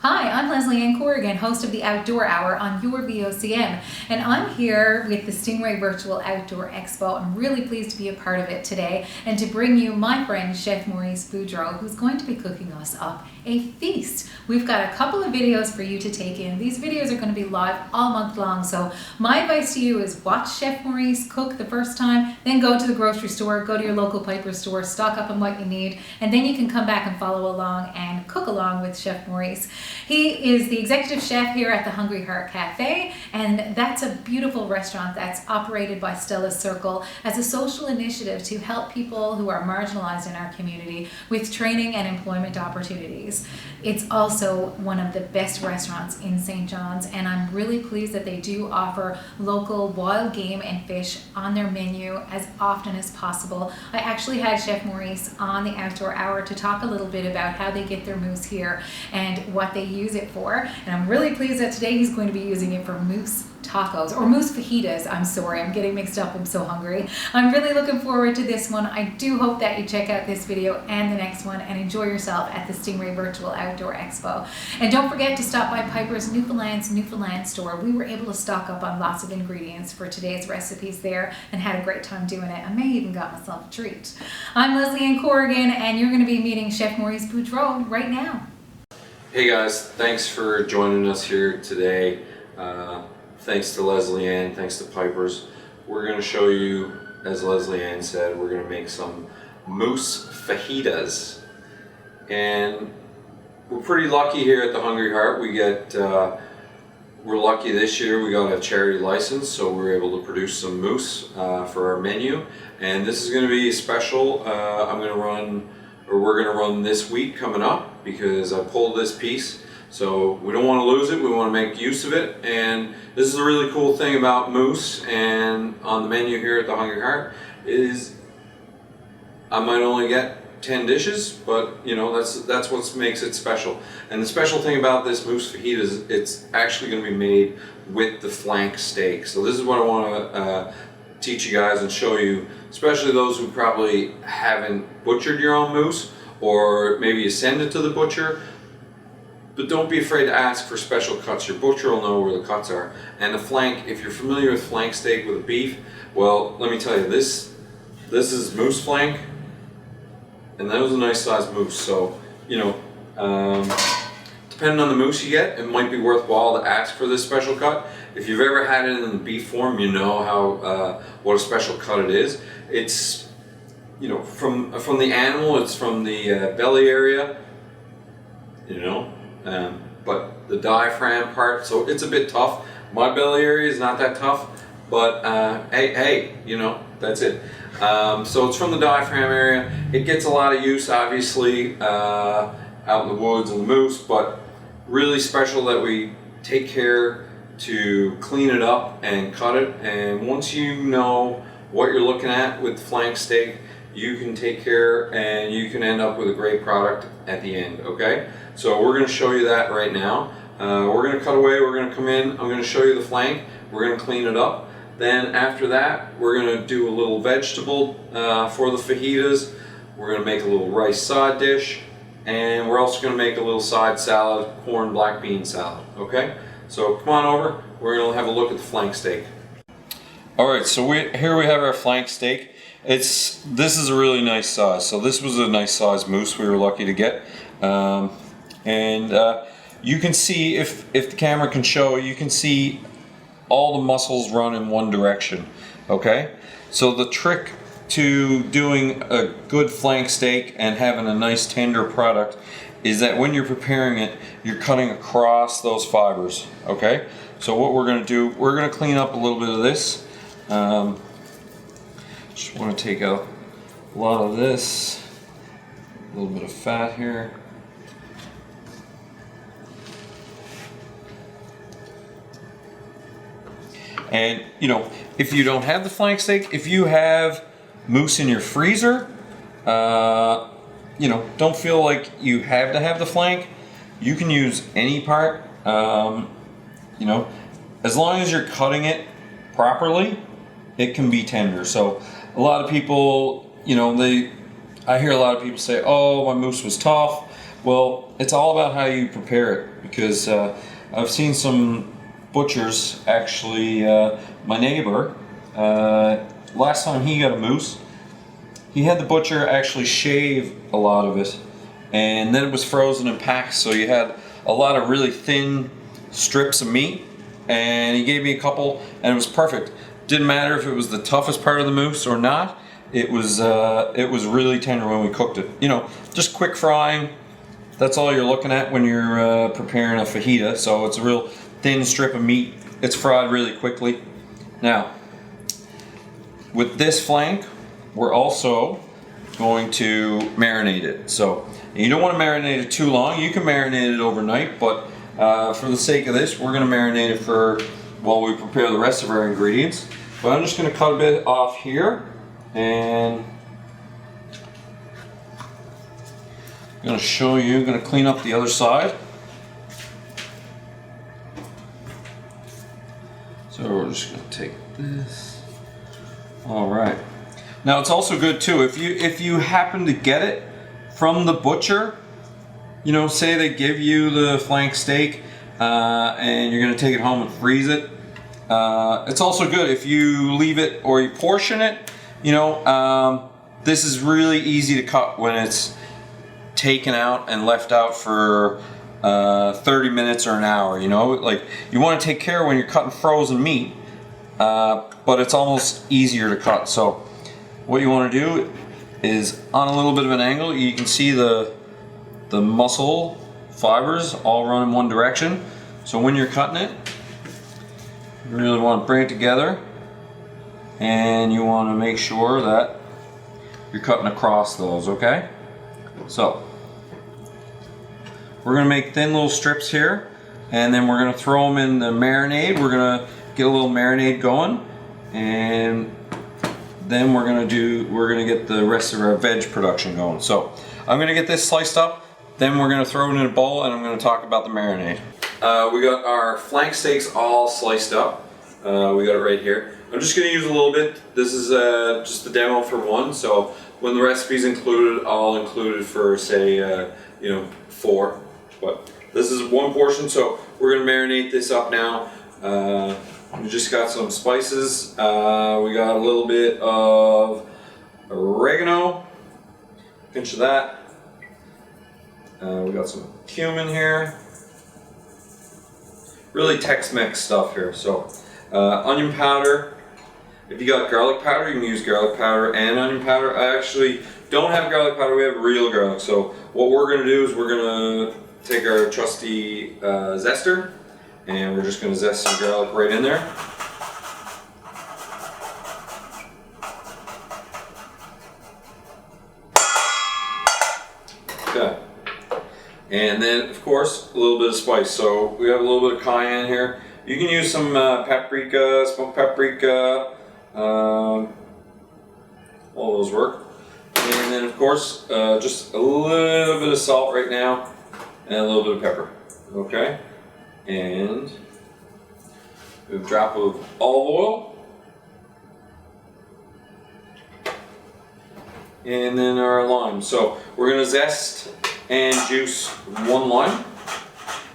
Hi, I'm Leslie Ann Corrigan, host of the Outdoor Hour on your VOCM, and I'm here with the Stingray Virtual Outdoor Expo. I'm really pleased to be a part of it today and to bring you my friend Chef Maurice Boudreau, who's going to be cooking us up a feast. We've got a couple of videos for you to take in. These videos are going to be live all month long, so my advice to you is watch Chef Maurice cook the first time, then go to the grocery store, go to your local Piper store, stock up on what you need, and then you can come back and follow along and cook along with Chef Maurice. He is the executive chef here at the Hungry Heart Cafe, and that's a beautiful restaurant that's operated by Stella's Circle as a social initiative to help people who are marginalized in our community with training and employment opportunities. It's also one of the best restaurants in St. John's, and I'm really pleased that they do offer local wild game and fish on their menu as often as possible. I actually had Chef Maurice on the Outdoor Hour to talk a little bit about how they get their moose here and what they use it for, and I'm really pleased that today he's going to be using it for moose tacos, or moose fajitas. I'm sorry, I'm getting mixed up, I'm so hungry. I'm really looking forward to this one. I do hope that you check out this video and the next one and enjoy yourself at the Stingray Virtual Outdoor Expo. And don't forget to stop by Piper's Newfoundland store. We were able to stock up on lots of ingredients for today's recipes there and had a great time doing it. I may even got myself a treat. I'm Leslie Ann Corrigan, and you're going to be meeting Chef Maurice Boudreau right now. Hey guys, thanks for joining us here today. Thanks to Leslie Ann, thanks to Piper's. We're going to show you, as Leslie Ann said, we're going to make some moose fajitas. And we're pretty lucky here at the Hungry Heart. We're lucky this year we got a charity license, so we're able to produce some moose for our menu. And this is going to be a special. We're going to run this week coming up because I pulled this piece. So we don't want to lose it, we want to make use of it, and this is a really cool thing about moose and on the menu here at the Hungry Heart is I might only get 10 dishes, but you know, that's what makes it special. And the special thing about this moose fajita is it's actually going to be made with the flank steak. So this is what I want to teach you guys and show you, especially those who probably haven't butchered your own moose, or maybe you send it to the butcher. But don't be afraid to ask for special cuts. Your butcher will know where the cuts are. And the flank, if you're familiar with flank steak with a beef, well, let me tell you, this is moose flank, and that was a nice sized moose. So, you know, depending on the moose you get, it might be worthwhile to ask for this special cut. If you've ever had it in the beef form, you know how what a special cut it is. It's, you know, from the animal, it's from the belly area, you know. But the diaphragm part, so it's a bit tough. My belly area is not that tough, but hey, you know, that's it. So it's from the diaphragm area. It gets a lot of use, obviously, out in the woods and the moose, but really special that we take care to clean it up and cut it. And once you know what you're looking at with flank steak, you can take care and you can end up with a great product at the end, okay? So we're going to show you that right now. We're going to cut away, we're going to come in, I'm going to show you the flank, we're going to clean it up. Then after that, we're going to do a little vegetable for the fajitas. We're going to make a little rice side dish, and we're also going to make a little side salad, corn black bean salad, okay? So come on over, we're going to have a look at the flank steak. Alright, so here we have our flank steak. This is a really nice size. So this was a nice size moose we were lucky to get. You can see, if the camera can show, you can see all the muscles run in one direction, okay? So the trick to doing a good flank steak and having a nice tender product is that when you're preparing it, you're cutting across those fibers, okay? So what we're gonna do, we're gonna clean up a little bit of this. Just want to take out a lot of this, a little bit of fat here. And you know, if you don't have the flank steak, if you have moose in your freezer, you know, don't feel like you have to have the flank. You can use any part, you know, as long as you're cutting it properly, it can be tender. So a lot of people, you know, I hear a lot of people say, oh, my moose was tough. Well, it's all about how you prepare it, because I've seen some butchers actually, my neighbor, last time he got a moose, he had the butcher actually shave a lot of it, and then it was frozen in packs, so you had a lot of really thin strips of meat, and he gave me a couple, and it was perfect. Didn't matter if it was the toughest part of the moose or not. It was really tender when we cooked it. You know, just quick frying. That's all you're looking at when you're preparing a fajita. So it's a real thin strip of meat. It's fried really quickly. Now, with this flank, we're also going to marinate it. So you don't want to marinate it too long. You can marinate it overnight, but for the sake of this, we're going to marinate it for while we prepare the rest of our ingredients. But I'm just going to cut a bit off here, and I'm going to show you. I'm going to clean up the other side. So we're just going to take this. All right. Now it's also good too if you happen to get it from the butcher. You know, say they give you the flank steak and you're going to take it home and freeze it. It's also good if you leave it or you portion it. You know, this is really easy to cut when it's taken out and left out for 30 minutes or an hour. You know, like you want to take care when you're cutting frozen meat, but it's almost easier to cut. So what you want to do is on a little bit of an angle, you can see the muscle fibers all run in one direction. So when you're cutting it, you really want to bring it together, and you want to make sure that you're cutting across those, okay? So we're going to make thin little strips here, and then we're going to throw them in the marinade. We're going to get a little marinade going, and then we're going to get the rest of our veg production going. So I'm going to get this sliced up, then we're going to throw it in a bowl, and I'm going to talk about the marinade. We got our flank steaks all sliced up. We got it right here. I'm just going to use a little bit. This is just the demo for one, so when the recipe's included, I'll include it for, say, you know, 4. But this is one portion, so we're going to marinate this up now. We just got some spices. We got a little bit of oregano, pinch of that. We got some cumin here. Really Tex-Mex stuff here. So onion powder. If you got garlic powder, you can use garlic powder and onion powder. I actually don't have garlic powder, we have real garlic. So what we're going to do is we're going to take our trusty zester, and we're just going to zest some garlic right in there. Okay. And then, of course, a little bit of spice. So we have a little bit of cayenne here. You can use some paprika, smoked paprika, all those work. And then, of course, just a little bit of salt right now, and a little bit of pepper. Okay? And a drop of olive oil. And then our lime. So we're going to zest and juice 1 lime.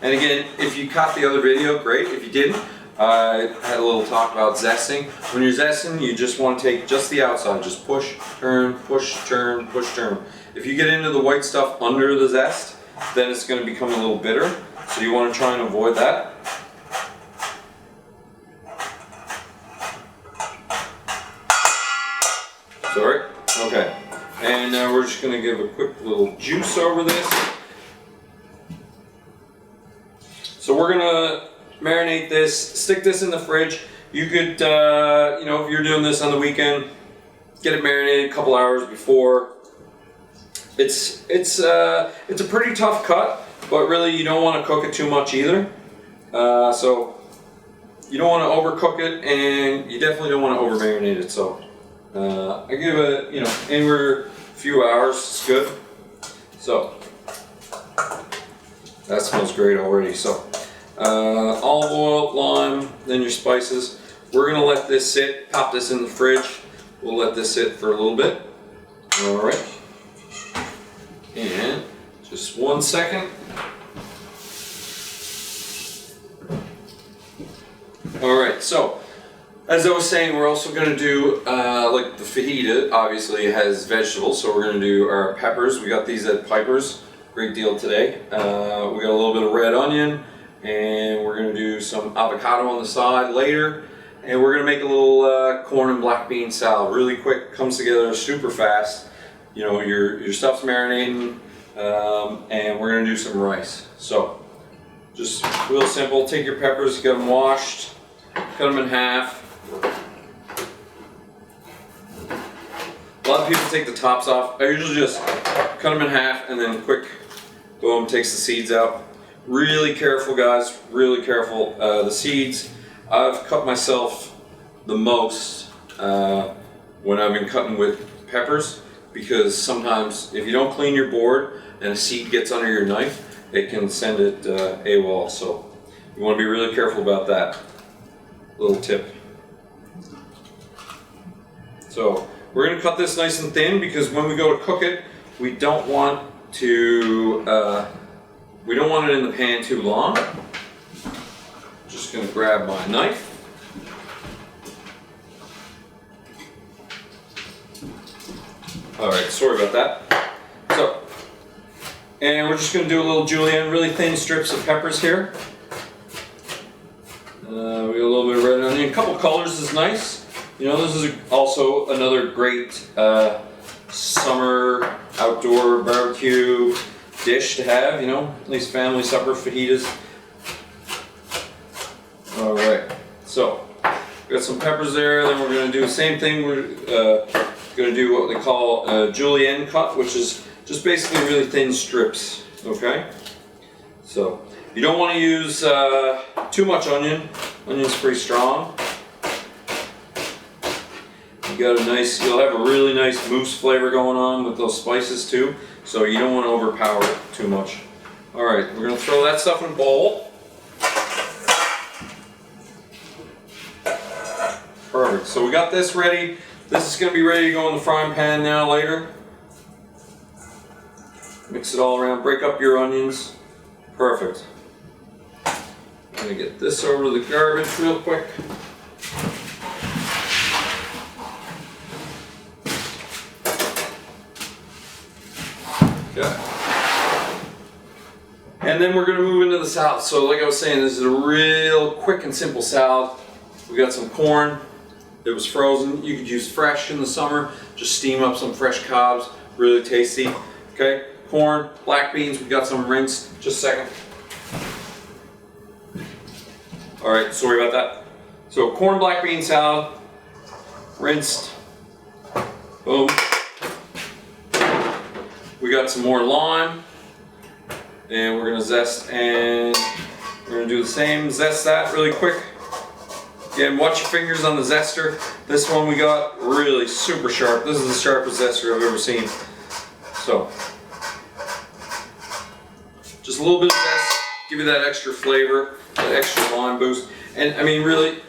And again, if you caught the other video, great. If you didn't, I had a little talk about zesting. When you're zesting, you just want to take just the outside. Just push, turn, push, turn, push, turn. If you get into the white stuff under the zest, then it's going to become a little bitter. So you want to try and avoid that. Sorry. Okay. And now we're just going to give a quick little juice over this. So we're going to marinate this, stick this in the fridge. You could, you know, if you're doing this on the weekend, get it marinated a couple hours before. It's a pretty tough cut, but really you don't want to cook it too much either. So you don't want to overcook it, and you definitely don't want to over marinate it. So I give it, you know, anywhere a few hours. It's good. So that smells great already. So olive oil, lime, then your spices. We're gonna let this sit. Pop this in the fridge. We'll let this sit for a little bit. All right, and just Just 1 second. Alright, so as I was saying, we're also going to do, like the fajita, obviously has vegetables, so we're going to do our peppers. We got these at Piper's, great deal today. We got a little bit of red onion, and we're going to do some avocado on the side later. And we're going to make a little corn and black bean salad, really quick, comes together super fast. You know, your stuff's marinating, and we're going to do some rice. So, just real simple, take your peppers, get them washed, cut them in half. A lot of people take the tops off. I usually just cut them in half and then quick, boom, takes the seeds out. Really careful, guys, really careful. The seeds, I've cut myself the most when I've been cutting with peppers, because sometimes if you don't clean your board and a seed gets under your knife, it can send it AWOL. So you want to be really careful about that. Little tip. So we're going to cut this nice and thin, because when we go to cook it, we don't want to it in the pan too long. Just going to grab my knife. Alright, sorry about that. So, and we're just going to do a little julienne, really thin strips of peppers here. We got a little bit of red onion. A couple colors is nice. You know, this is also another great summer outdoor barbecue dish to have, you know, at least family supper fajitas. Alright, so we got some peppers there, then we're going to do the same thing. We're going to do what they call a julienne cut, which is just basically really thin strips, okay? So, you don't want to use too much onion. Onion's pretty strong. You'll have a really nice moose flavor going on with those spices too, so you don't want to overpower it too much. Alright, we're going to throw that stuff in a bowl. Perfect, so we got this ready. This is going to be ready to go in the frying pan now later. Mix it all around, break up your onions. Perfect. I'm going to get this over to the garbage real quick. Okay. And then we're going to move into the salad. So like I was saying, this is a real quick and simple salad. We got some corn. It was frozen. You could use fresh in the summer. Just steam up some fresh cobs. Really tasty. Okay. Corn, black beans. We got some rinsed. Just a second. Alright, sorry about that. So corn, black bean salad. Rinsed. Boom. We got some more lime, and we're going to zest, and we're going to do the same, zest that really quick. Again, watch your fingers on the zester. This one we got really super sharp. This is the sharpest zester I've ever seen. So, just a little bit of zest, give you that extra flavor, that extra lime boost. And I mean, really,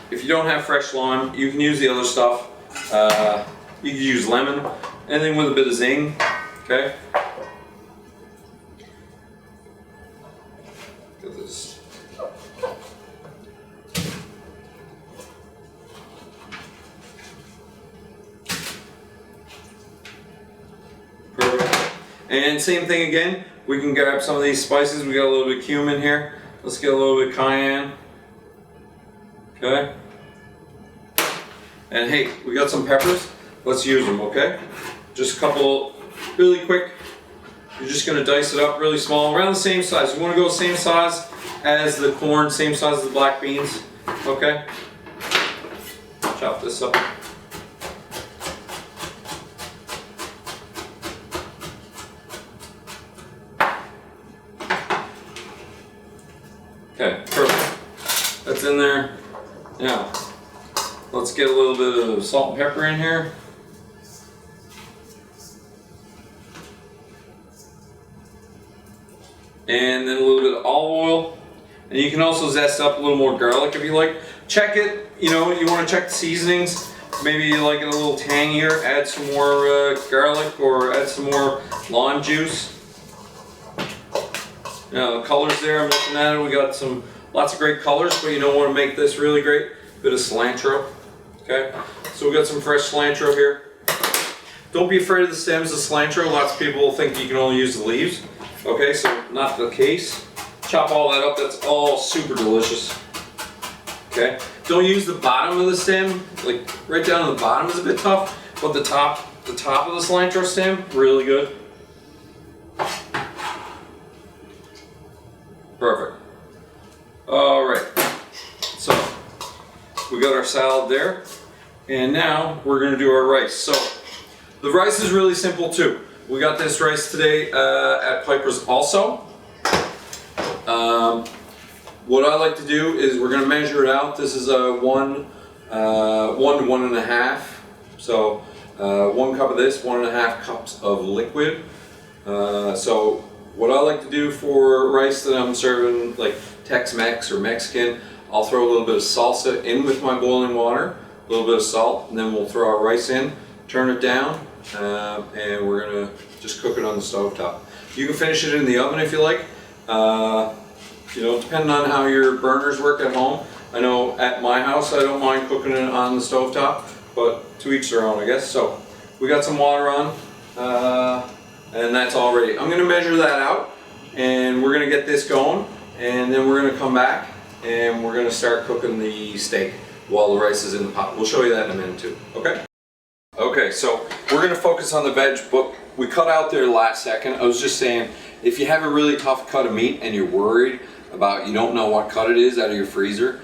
if you don't have fresh lime, you can use the other stuff. You can use lemon, anything with a bit of zing. Okay. Get this. Perfect. And same thing again. We can grab some of these spices. We got a little bit of cumin here. Let's get a little bit of cayenne. Okay. And hey, we got some peppers. Let's use them. Okay. Just a couple. Really quick, you're just going to dice it up really small, around the same size. You want to go same size as the corn, same size as the black beans, okay? Chop this up. Okay, perfect. That's in there. Now, let's get a little bit of salt and pepper in here. And then a little bit of olive oil, and you can also zest up a little more garlic if you like. Check it, you know, you want to check the seasonings. Maybe you like it a little tangier, add some more garlic or add some more lime juice. Now the colors there, I'm looking at it, we got lots of great colors, but you don't want to make this really great. Bit of cilantro, okay? So we got some fresh cilantro here. Don't be afraid of the stems of cilantro. Lots of people think you can only use the leaves. Okay, so not the case. Chop all that up, that's all super delicious. Okay, don't use the bottom of the stem, like right down to the bottom is a bit tough, but the top of the cilantro stem, really good. Perfect. All right, so we got our salad there, and now we're gonna do our rice. So the rice is really simple too. We got this rice today at Piper's also. What I like to do is we're gonna measure it out. This is a 1 to 1.5. So 1 cup of this, 1.5 cups of liquid. So what I like to do for rice that I'm serving, like Tex-Mex or Mexican, I'll throw a little bit of salsa in with my boiling water, a little bit of salt, and then we'll throw our rice in, turn it down, and we're gonna just cook it on the stove top. You can finish it in the oven if you like. You know, depending on how your burners work at home. I know at my house I don't mind cooking it on the stove top, but to each their own, I guess. So we got some water on, and that's all ready. I'm gonna measure that out, and we're gonna get this going, and then we're gonna come back and we're gonna start cooking the steak while the rice is in the pot. We'll show you that in a minute too, okay? Okay, so we're gonna focus on the veg, but we cut out there last second. I was just saying, if you have a really tough cut of meat and you're worried about, you don't know what cut it is out of your freezer,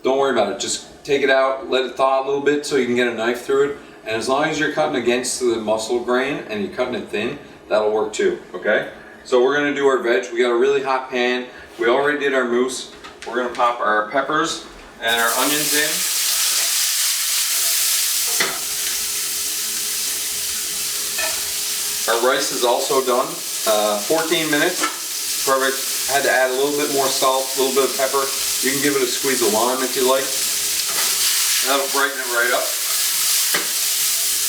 don't worry about it. Just take it out, let it thaw a little bit so you can get a knife through it. And as long as you're cutting against the muscle grain and you're cutting it thin, that'll work too, okay? So we're gonna do our veg. We got a really hot pan. We already did our mousse. We're gonna pop our peppers and our onions in. Our rice is also done. 14 minutes, perfect. Had to add a little bit more salt, a little bit of pepper. You can give it a squeeze of lime if you like. That'll brighten it right up.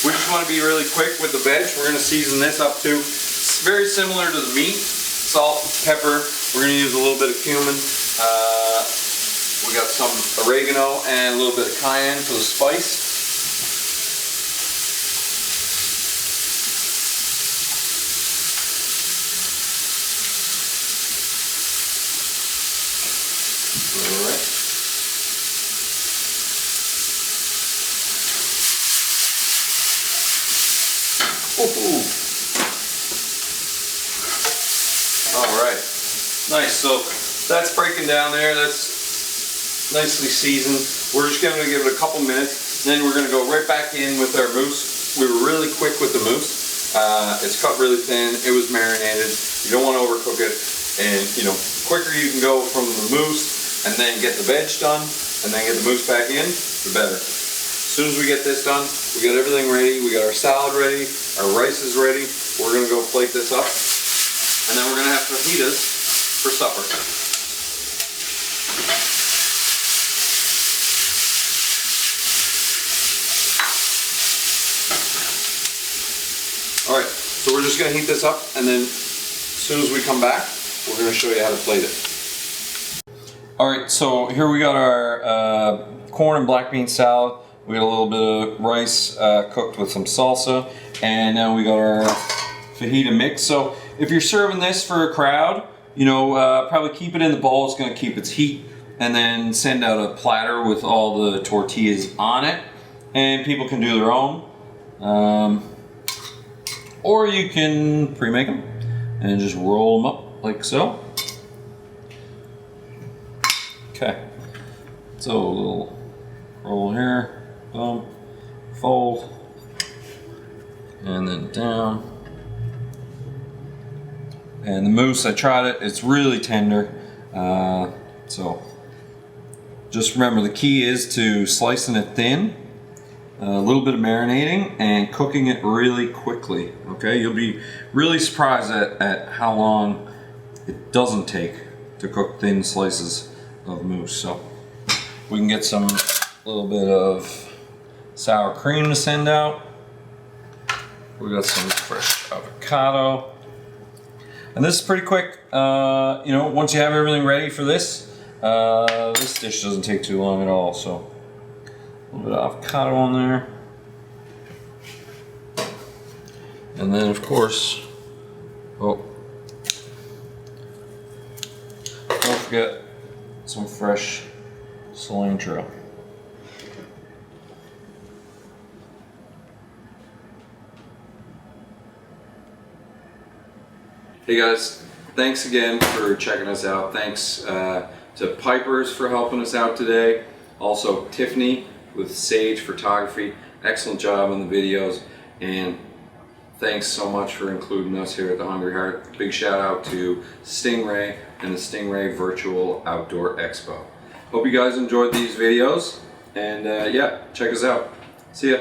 We just want to be really quick with the veg. We're going to season this up too. It's very similar to the meat. Salt, pepper. We're going to use a little bit of cumin. We got some oregano and a little bit of cayenne for the spice. Alright, nice. So that's breaking down there. That's nicely seasoned. We're just going to give it a couple minutes. Then we're going to go right back in with our mousse. We were really quick with the mousse. It's cut really thin. It was marinated. You don't want to overcook it. And, you know, quicker you can go from the mousse and then get the veg done and then get the mousse back in, the better. As soon as we get this done, we got everything ready. We got our salad ready. Our rice is ready. We're going to go plate this up. And then we're going to have fajitas for supper. Alright, so we're just going to heat this up, and then as soon as we come back, we're going to show you how to plate it. Alright, so here we got our corn and black bean salad. We got a little bit of rice cooked with some salsa, and now we got our fajita mix. So if you're serving this for a crowd, you know, probably keep it in the bowl. It's going to keep its heat, and then send out a platter with all the tortillas on it, and people can do their own. Or you can pre-make them and just roll them up like so. Okay, so a little roll here. Boom, fold, and then down. And the mousse, I tried it, it's really tender. So just remember, the key is to slicing it thin, a little bit of marinating, and cooking it really quickly. Okay, you'll be really surprised at how long it doesn't take to cook thin slices of mousse. So we can get some little bit of sour cream to send out. We got some fresh avocado. And this is pretty quick. You know, once you have everything ready for this, this dish doesn't take too long at all. So a little bit of avocado on there. And then of course, oh, don't forget some fresh cilantro. Hey guys, thanks again for checking us out. Thanks to Pipers for helping us out today. Also Tiffany with Sage Photography. Excellent job on the videos. And thanks so much for including us here at the Hungry Heart. Big shout out to Stingray and the Stingray Virtual Outdoor Expo. Hope you guys enjoyed these videos. And yeah, check us out. See ya.